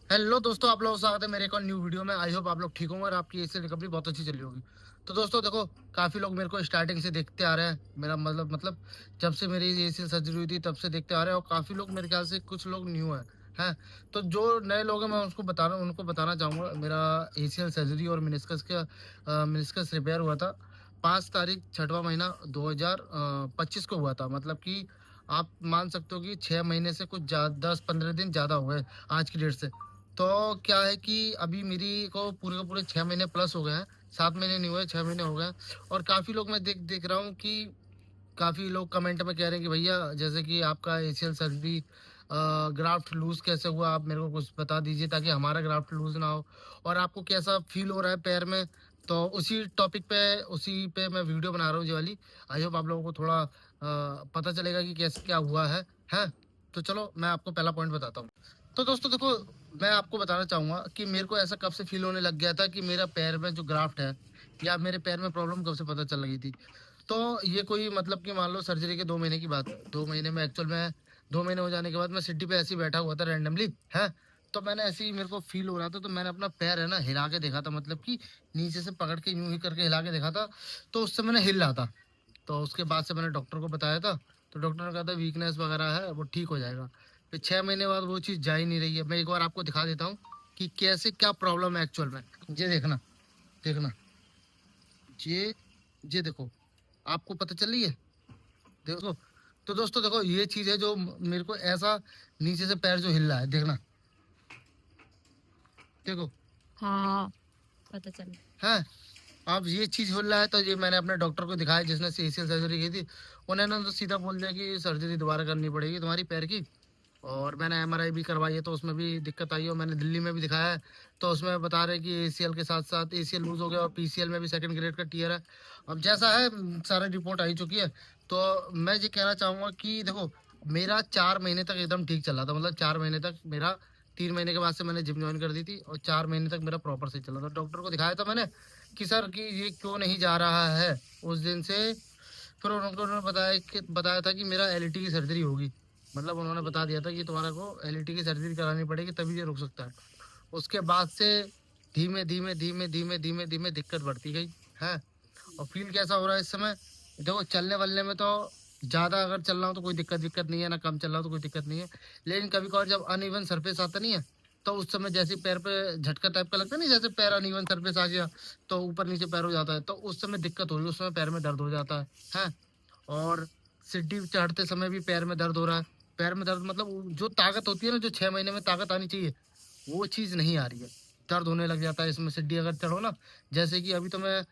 Hello दोस्तों, आप लोगों का स्वागत है मेरे एक और न्यू वीडियो में। आई होप आप लोग ठीक होंगे और आपकी एसीएल रिकवरी बहुत अच्छी चली होगी। तो दोस्तों देखो, काफ़ी लोग मेरे को स्टार्टिंग से देखते आ रहे हैं। मेरा मतलब जब से मेरी एसीएल सर्जरी हुई थी तब से देखते आ रहे हैं, और काफ़ी लोग मेरे ख्याल से कुछ लोग न्यू हैं। तो जो नए लोग हैं मैं उनको बताना चाहूँगा। मेरा एसीएल सर्जरी और मिनिस्कस रिपेयर हुआ था 5 तारीख 6वां महीना 2025 को हुआ था। मतलब कि आप मान सकते हो कि 6 महीने से कुछ 10-15 दिन ज़्यादा हो गए आज की डेट से। तो क्या है कि अभी मेरी को पूरे के पूरे 6 महीने प्लस हो गए हैं। 7 महीने नहीं हुए, 6 महीने हो गए हैं। और काफ़ी लोग मैं देख देख रहा हूँ कि काफ़ी लोग कमेंट में कह रहे हैं कि भैया जैसे कि आपका एसीएल सर्जरी ग्राफ्ट लूज कैसे हुआ, आप मेरे को कुछ बता दीजिए ताकि हमारा ग्राफ्ट लूज ना हो। और आपको कैसा फील हो रहा है पैर में। तो उसी पे मैं वीडियो बना रहा हूँ ये वाली। आई होप आप लोगों को थोड़ा पता चलेगा कि कैसे क्या हुआ है। तो चलो मैं आपको पहला पॉइंट बताता हूँ। तो दोस्तों देखो, मैं आपको बताना चाहूँगा कि मेरे को ऐसा कब से फील होने लग गया था कि मेरा पैर में जो ग्राफ्ट है या मेरे पैर में प्रॉब्लम कब से पता चल लगी थी। तो ये कोई मतलब कि मान लो सर्जरी के 2 महीने की बात है। 2 महीने में एक्चुअल में 2 महीने हो जाने के बाद मैं सिटी पे ऐसे ही बैठा हुआ था रैंडमली है। तो मैंने ऐसे ही मेरे को फील हो रहा था, तो मैंने अपना पैर है ना हिला के देखा था। मतलब कि नीचे से पकड़ के यूं ही करके हिला के देखा था। तो उससे मैंने हिल रहा था। तो उसके बाद से मैंने डॉक्टर को बताया था। तो डॉक्टर ने कहा था वीकनेस वगैरह है, वो ठीक हो जाएगा। फिर 6 महीने बाद वो चीज़ जा ही नहीं रही है। मैं एक बार आपको दिखा देता हूँ कि कैसे क्या प्रॉब्लम है एक्चुअल में। ये देखना, देखना, ये ये देखो, आपको पता चल रही है। देखो, तो दोस्तों देखो, ये चीज है जो मेरे को ऐसा नीचे से पैर जो हिल रहा है, देखना, देखो, हाँ, पता चला। है। अब ये चीज हिल रहा है तो ये मैंने अपने डॉक्टर को दिखाया जिसने एसीएल सर्जरी की थी। उन्होंने तो सीधा बोल दिया कि सर्जरी दोबारा करनी पड़ेगी तुम्हारी पैर की। और मैंने एमआरआई भी करवाई है तो उसमें भी दिक्कत आई है, और मैंने दिल्ली में भी दिखाया है। तो उसमें बता रहे हैं कि एसीएल के साथ साथ एसीएल लूज हो गया और पीसीएल में भी सेकंड ग्रेड का टीयर है। अब जैसा है सारा रिपोर्ट आई चुकी है। तो मैं ये कहना चाहूंगा कि देखो, मेरा 4 महीने तक एकदम ठीक चल रहा था। मतलब 4 महीने तक मेरा, 3 महीने के बाद से मैंने जिम ज्वाइन कर दी थी और 4 महीने तक मेरा प्रॉपर सही चल रहा था। डॉक्टर को दिखाया था मैंने कि सर कि ये क्यों नहीं जा रहा है उस दिन से। फिर उन्होंने बताया था कि मेरा एलईटी की सर्जरी होगी। मतलब उन्होंने बता दिया था कि तुम्हारा को एलईटी की सर्जरी करानी पड़ेगी तभी ये रुक सकता है। उसके बाद से धीमे धीमे धीमे धीमे धीमे धीमे दिक्कत बढ़ती गई है। और फील कैसा हो रहा है इस समय, देखो चलने वलने में तो ज्यादा अगर चल रहा हूँ तो कोई दिक्कत दिक्कत नहीं है, ना कम चल रहा हूँ तो कोई दिक्कत नहीं है। लेकिन कभी कभार जब अनइवन सरफेस आता नहीं है, तो उस समय जैसे पैर पे झटका टाइप का लगता है नहीं, जैसे पैर अनइवन सरफेस आ गया तो ऊपर नीचे पैर हो जाता है, तो उस समय दिक्कत हो रही है, उस समय पैर में दर्द हो जाता है। और सीढ़ी चढ़ते समय भी पैर में दर्द हो रहा है। पैर में दर्द मतलब जो ताकत होती है ना, जो 6 महीने में ताकत आनी चाहिए, वो चीज नहीं आ रही है। दर्द होने लग जाता है इसमें सीढ़ी अगर चढ़ो ना। जैसे कि अभी तो मैं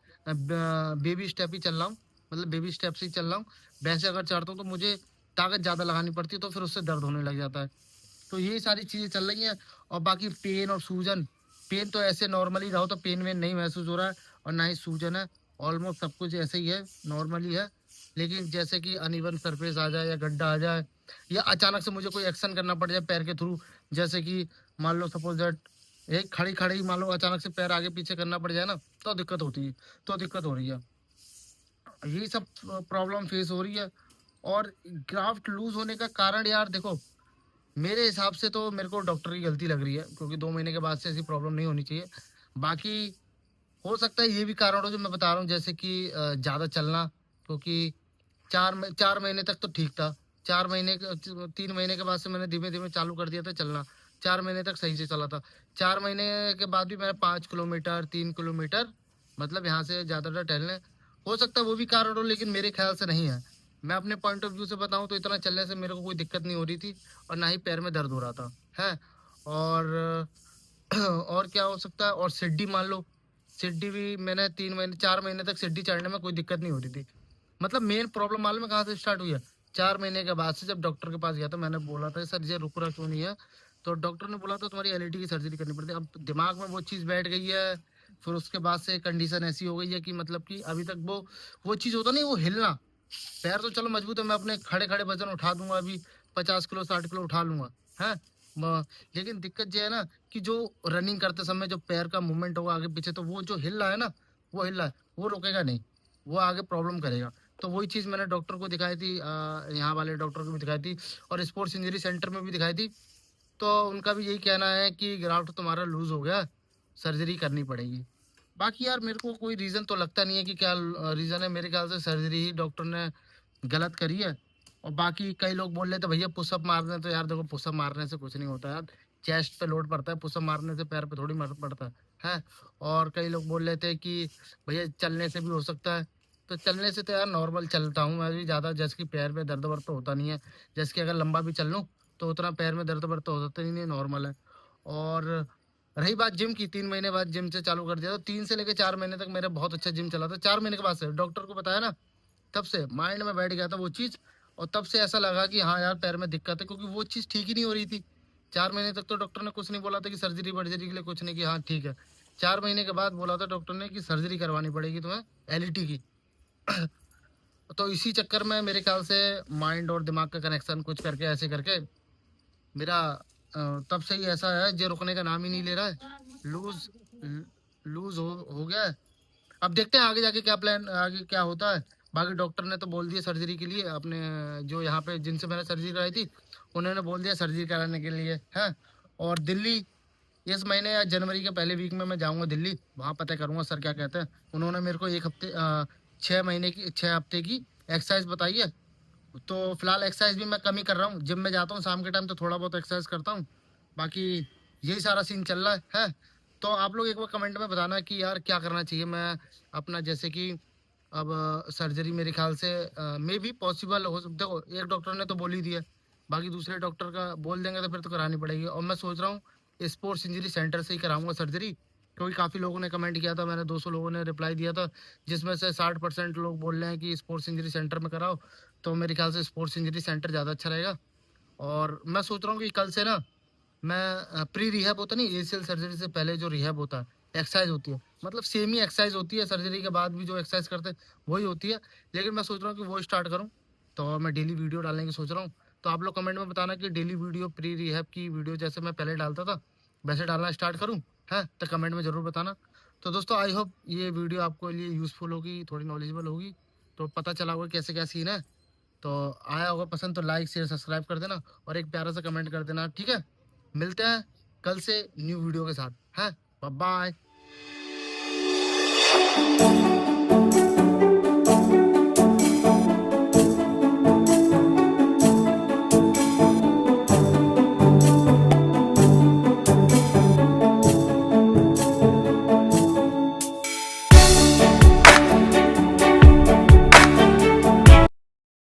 बेबी स्टेप ही चल रहा हूँ। मतलब बेबी स्टेप से ही चल रहा हूँ। वैसे अगर चढ़ता हूँ तो मुझे ताकत ज्यादा लगानी पड़ती है, तो फिर उससे दर्द होने लग जाता है। तो ये सारी चीजें चल रही हैं। और बाकी पेन और सूजन, पेन तो ऐसे नॉर्मली रहो तो पेन वेन नहीं महसूस हो रहा है, और ना ही सूजन है। ऑलमोस्ट सब कुछ ऐसे ही है, नॉर्मली है। लेकिन जैसे कि अनइवन सरफेस आ जाए या गड्ढा आ जाए, या अचानक से मुझे कोई एक्शन करना पड़ जाए पैर के थ्रू, जैसे कि मान लो सपोज दैट एक खड़ी खड़ी मान लो अचानक से पैर आगे पीछे करना पड़ जाए ना, तो दिक्कत होती है। तो दिक्कत हो रही है, यही सब प्रॉब्लम फेस हो रही है। और ग्राफ्ट लूज होने का कारण यार देखो, मेरे हिसाब से तो मेरे को डॉक्टर की गलती लग रही है, क्योंकि 2 महीने के बाद से ऐसी प्रॉब्लम नहीं होनी चाहिए। बाकी हो सकता है ये भी कारण हो जो मैं बता रहा हूँ, जैसे कि ज्यादा चलना। क्योंकि 4 महीने तक तो ठीक था। 3 महीने के बाद से मैंने धीमे धीमे चालू कर दिया था चलना। 4 महीने तक सही से चला था। 4 महीने के बाद भी मैं 5 किलोमीटर 3 किलोमीटर, मतलब यहाँ से ज्यादातर टहलने। हो सकता है वो भी कारण हो, लेकिन मेरे ख्याल से नहीं है। मैं अपने पॉइंट ऑफ व्यू से बताऊं तो इतना चलने से मेरे को कोई दिक्कत नहीं हो रही थी, और ना ही पैर में दर्द हो रहा था है। और और क्या हो सकता है, और सीढ़ी मान लो, सीढ़ी भी मैंने 3 महीने 4 महीने तक सीढ़ी चढ़ने में कोई दिक्कत नहीं हो रही थी। मतलब मेन प्रॉब्लम मालूम है कहाँ से स्टार्ट हुई है। 4 महीने के बाद से जब डॉक्टर के पास गया था, मैंने बोला था सर ये रुक रहा क्यों नहीं है। तो डॉक्टर ने बोला था तुम्हारी एलईडी की सर्जरी करनी पड़ती है। अब दिमाग में वो चीज़ बैठ गई है। फिर उसके बाद से कंडीशन ऐसी हो गई है कि मतलब कि अभी तक वो चीज़ होता नहीं, वो हिलना। पैर तो चलो मजबूत है, मैं अपने खड़े खड़े वजन उठा दूंगा अभी, 50 किलो 60 किलो उठा लूंगा है। लेकिन दिक्कत ये है ना कि जो रनिंग करते समय जो पैर का मूवमेंट होगा आगे पीछे, तो वो जो हिल रहा है ना, वो हिल रहा है, वो रुकेगा नहीं, वो आगे प्रॉब्लम करेगा। तो वही चीज़ मैंने डॉक्टर को दिखाई थी, यहाँ वाले डॉक्टर को भी दिखाई थी, और स्पोर्ट्स इंजरी सेंटर में भी दिखाई थी। तो उनका भी यही कहना है कि ग्राफ्ट तुम्हारा लूज हो गया, सर्जरी करनी पड़ेगी। बाकी यार मेरे को कोई रीज़न तो लगता नहीं है कि क्या रीज़न है। मेरे ख्याल से सर्जरी ही डॉक्टर ने गलत करी है। और बाकी कई लोग बोल रहे थे भैया पुशअप मारने, तो यार देखो पुशअप मारने से कुछ नहीं होता यार, चेस्ट पे लोड पड़ता है, पुशअप मारने से पैर पे थोड़ी मार पड़ता है। और कई लोग बोल रहे थे कि भैया चलने से भी हो सकता है, तो चलने से तो यार नॉर्मल चलता हूँ मैं भी ज़्यादा, जैसे कि पैर में दर्द वर्द तो होता नहीं है। जैसे कि अगर लंबा भी चल लूँ तो उतना पैर में दर्द वर्द तो होता ही नहीं है, नॉर्मल है। और रही बात जिम की, 3 महीने बाद जिम से चालू कर दिया, तो 3 से लेकर 4 महीने तक मेरा बहुत अच्छा जिम चला था। 4 महीने के बाद से डॉक्टर को बताया ना, तब से माइंड में बैठ गया था वो चीज़। और तब से ऐसा लगा कि हाँ यार पैर में दिक्कत है, क्योंकि वो चीज़ ठीक ही नहीं हो रही थी। 4 महीने तक तो डॉक्टर ने कुछ नहीं बोला था कि सर्जरी वर्जरी के लिए कुछ नहीं, कि हाँ ठीक है। 4 महीने के बाद बोला था डॉक्टर ने कि सर्जरी करवानी पड़ेगी तुम्हें, एलईटी की। तो इसी चक्कर में मेरे ख्याल से माइंड और दिमाग का कनेक्शन कुछ करके ऐसे करके मेरा तब से ही ऐसा है, जो रुकने का नाम ही नहीं ले रहा है। लूज लूज हो गया है। अब देखते हैं आगे जाके क्या प्लान, आगे क्या होता है। बाकी डॉक्टर ने तो बोल दिया सर्जरी के लिए, अपने जो यहाँ पे जिनसे मैंने सर्जरी कराई थी उन्होंने बोल दिया सर्जरी कराने के लिए है। और दिल्ली इस महीने या जनवरी के पहले वीक में मैं जाऊँगा दिल्ली, वहाँ पता करूँगा सर क्या कहते हैं। उन्होंने मेरे को 1 हफ्ते 6 महीने की 6 हफ्ते की एक्सरसाइज बताई है। तो फिलहाल एक्सरसाइज भी मैं कम ही कर रहा हूँ, जिम में जाता हूँ शाम के टाइम तो थोड़ा बहुत एक्सरसाइज करता हूँ। बाकी यही सारा सीन चल रहा है। तो आप लोग एक बार कमेंट में बताना कि यार क्या करना चाहिए मैं अपना, जैसे कि अब सर्जरी मेरे ख्याल से मे भी पॉसिबल हो। देखो एक डॉक्टर ने तो बोल ही दिया, बाकी दूसरे डॉक्टर का बोल देंगे तो फिर तो करानी पड़ेगी। और मैं सोच रहा हूँ स्पोर्ट्स इंजरी सेंटर से ही कराऊंगा सर्जरी, क्योंकि काफ़ी लोगों ने कमेंट किया था, मैंने 200 लोगों ने रिप्लाई दिया था, जिसमें से 60% लोग बोल रहे हैं कि स्पोर्ट्स इंजरी सेंटर में कराओ। तो मेरे ख्याल से स्पोर्ट्स इंजरी सेंटर ज़्यादा अच्छा रहेगा। और मैं सोच रहा हूँ कि कल से ना मैं प्री रिहैब होता नहीं, एसीएल सर्जरी से पहले जो रिहैब होता है, एक्सरसाइज होती है, मतलब सेम ही एक्सरसाइज होती है, सर्जरी के बाद भी जो एक्सरसाइज करते हैं वही होती है। लेकिन मैं सोच रहा हूँ कि वो स्टार्ट करूँ, तो मैं डेली वीडियो डालने की सोच रहा हूँ। तो आप लोग कमेंट में बताना कि डेली वीडियो, प्री रिहैब की वीडियो जैसे मैं पहले डालता था वैसे डालना स्टार्ट करूँ, है तो कमेंट में ज़रूर बताना। तो दोस्तों आई होप ये वीडियो आपको लिए यूज़फुल होगी, थोड़ी नॉलेजेबल होगी, तो पता चला होगा कैसे क्या सीन है। तो आया होगा पसंद तो लाइक शेयर सब्सक्राइब कर देना, और एक प्यारा सा कमेंट कर देना, ठीक है। मिलते हैं कल से न्यू वीडियो के साथ, हैं। Bye bye.